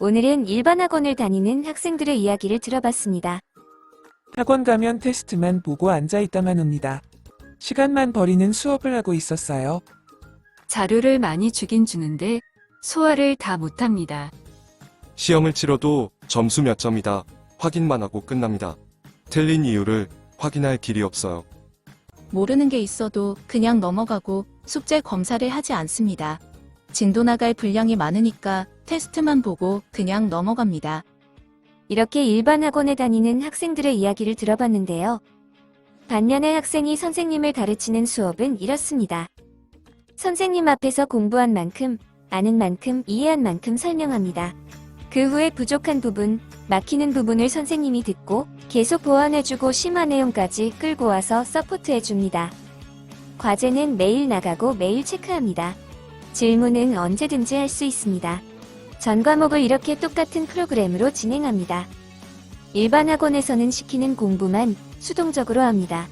오늘은 일반 학원을 다니는 학생들의 이야기를 들어봤습니다. 학원 가면 테스트만 보고 앉아있다만 옵니다. 시간만 버리는 수업을 하고 있었어요. 자료를 많이 주긴 주는데 소화를 다 못합니다. 시험을 치러도 점수 몇 점이다 확인만 하고 끝납니다. 틀린 이유를 확인할 길이 없어요. 모르는 게 있어도 그냥 넘어가고 숙제 검사를 하지 않습니다. 진도 나갈 분량이 많으니까 테스트만 보고 그냥 넘어갑니다. 이렇게 일반 학원에 다니는 학생들의 이야기를 들어봤는데요. 반면에 학생이 선생님을 가르치는 수업은 이렇습니다. 선생님 앞에서 공부한 만큼, 아는 만큼, 이해한 만큼 설명합니다. 그 후에 부족한 부분, 막히는 부분을 선생님이 듣고 계속 보완해주고 심화 내용까지 끌고 와서 서포트해줍니다. 과제는 매일 나가고 매일 체크합니다. 질문은 언제든지 할 수 있습니다. 전 과목을 이렇게 똑같은 프로그램으로 진행합니다. 일반 학원에서는 시키는 공부만 수동적으로 합니다.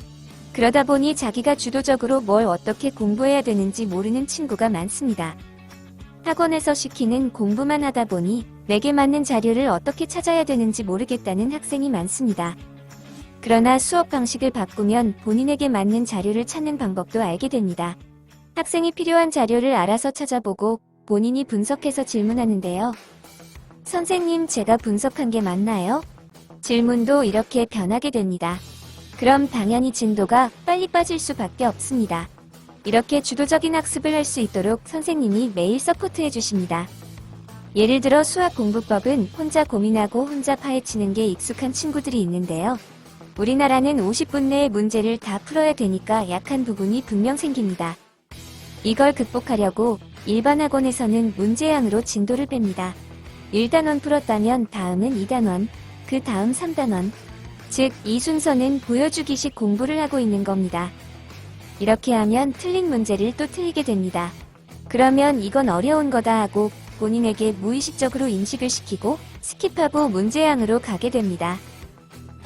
그러다 보니 자기가 주도적으로 뭘 어떻게 공부해야 되는지 모르는 친구가 많습니다. 학원에서 시키는 공부만 하다 보니 내게 맞는 자료를 어떻게 찾아야 되는지 모르겠다는 학생이 많습니다. 그러나 수업 방식을 바꾸면 본인에게 맞는 자료를 찾는 방법도 알게 됩니다. 학생이 필요한 자료를 알아서 찾아보고 본인이 분석해서 질문하는데요. 선생님, 제가 분석한 게 맞나요? 질문도 이렇게 변하게 됩니다. 그럼 당연히 진도가 빨리 빠질 수밖에 없습니다. 이렇게 주도적인 학습을 할 수 있도록 선생님이 매일 서포트해 주십니다. 예를 들어 수학 공부법은 혼자 고민하고 혼자 파헤치는 게 익숙한 친구들이 있는데요. 우리나라는 50분 내에 문제를 다 풀어야 되니까 약한 부분이 분명 생깁니다. 이걸 극복하려고 일반 학원에서는 문제양으로 진도를 뺍니다. 1단원 풀었다면 다음은 2단원, 그 다음 3단원. 즉, 이 순서는 보여주기식 공부를 하고 있는 겁니다. 이렇게 하면 틀린 문제를 또 틀리게 됩니다. 그러면 이건 어려운 거다 하고 본인에게 무의식적으로 인식을 시키고 스킵하고 문제양으로 가게 됩니다.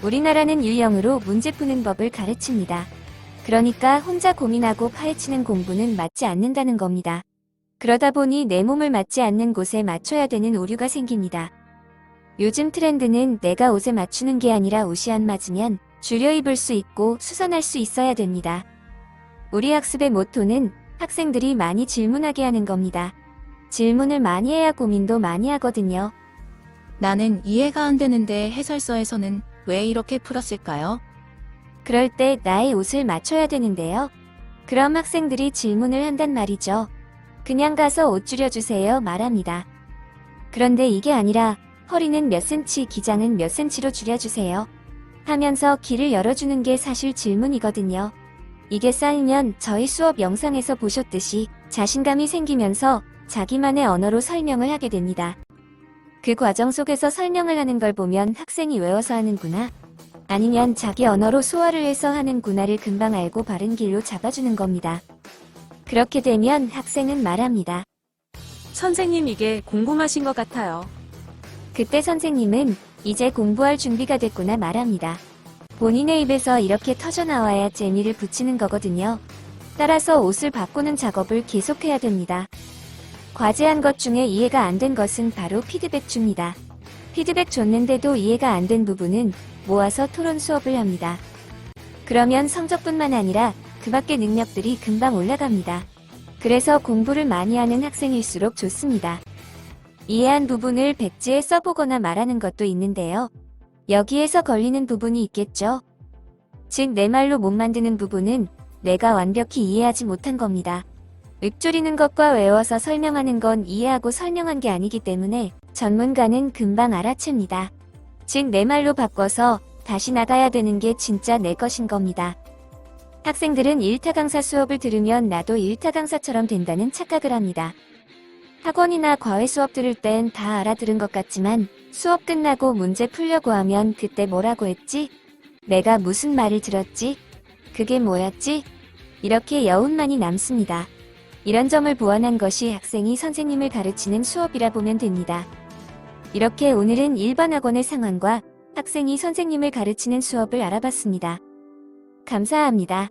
우리나라는 유형으로 문제 푸는 법을 가르칩니다. 그러니까 혼자 고민하고 파헤치는 공부는 맞지 않는다는 겁니다. 그러다 보니 내 몸을 맞지 않는 곳에 맞춰야 되는 오류가 생깁니다. 요즘 트렌드는 내가 옷에 맞추는 게 아니라 옷이 안 맞으면 줄여 입을 수 있고 수선할 수 있어야 됩니다. 우리 학습의 모토는 학생들이 많이 질문하게 하는 겁니다. 질문을 많이 해야 고민도 많이 하거든요. 나는 이해가 안 되는데 해설서에서는 왜 이렇게 풀었을까요? 그럴 때 나의 옷을 맞춰야 되는데요. 그럼 학생들이 질문을 한단 말이죠. 그냥 가서 옷 줄여주세요 말합니다. 그런데 이게 아니라 허리는 몇 센치, 기장은 몇 센치로 줄여주세요 하면서 길을 열어주는 게 사실 질문이거든요. 이게 쌓이면 저희 수업 영상에서 보셨듯이 자신감이 생기면서 자기만의 언어로 설명을 하게 됩니다. 그 과정 속에서 설명을 하는 걸 보면 학생이 외워서 하는구나, 아니면 자기 언어로 소화를 해서 하는구나를 금방 알고 바른 길로 잡아주는 겁니다. 그렇게 되면 학생은 말합니다. 선생님, 이게 궁금하신 것 같아요. 그때 선생님은 이제 공부할 준비가 됐구나 말합니다. 본인의 입에서 이렇게 터져나와야 재미를 붙이는 거거든요. 따라서 옷을 바꾸는 작업을 계속해야 됩니다. 과제한 것 중에 이해가 안 된 것은 바로 피드백 줍니다. 피드백 줬는데도 이해가 안 된 부분은 모아서 토론 수업을 합니다. 그러면 성적뿐만 아니라 그 밖의 능력들이 금방 올라갑니다. 그래서 공부를 많이 하는 학생일수록 좋습니다. 이해한 부분을 백지에 써보거나 말하는 것도 있는데요. 여기에서 걸리는 부분이 있겠죠. 즉, 내 말로 못 만드는 부분은 내가 완벽히 이해하지 못한 겁니다. 읊조리는 것과 외워서 설명하는 건 이해하고 설명한 게 아니기 때문에 전문가는 금방 알아챕니다. 즉, 내 말로 바꿔서 다시 나가야 되는 게 진짜 내 것인 겁니다. 학생들은 1타 강사 수업을 들으면 나도 1타 강사처럼 된다는 착각을 합니다. 학원이나 과외 수업 들을 땐 다 알아들은 것 같지만 수업 끝나고 문제 풀려고 하면 그때 뭐라고 했지? 내가 무슨 말을 들었지? 그게 뭐였지? 이렇게 여운만이 남습니다. 이런 점을 보완한 것이 학생이 선생님을 가르치는 수업이라 보면 됩니다. 이렇게 오늘은 일반 학원의 상황과 학생이 선생님을 가르치는 수업을 알아봤습니다. 감사합니다.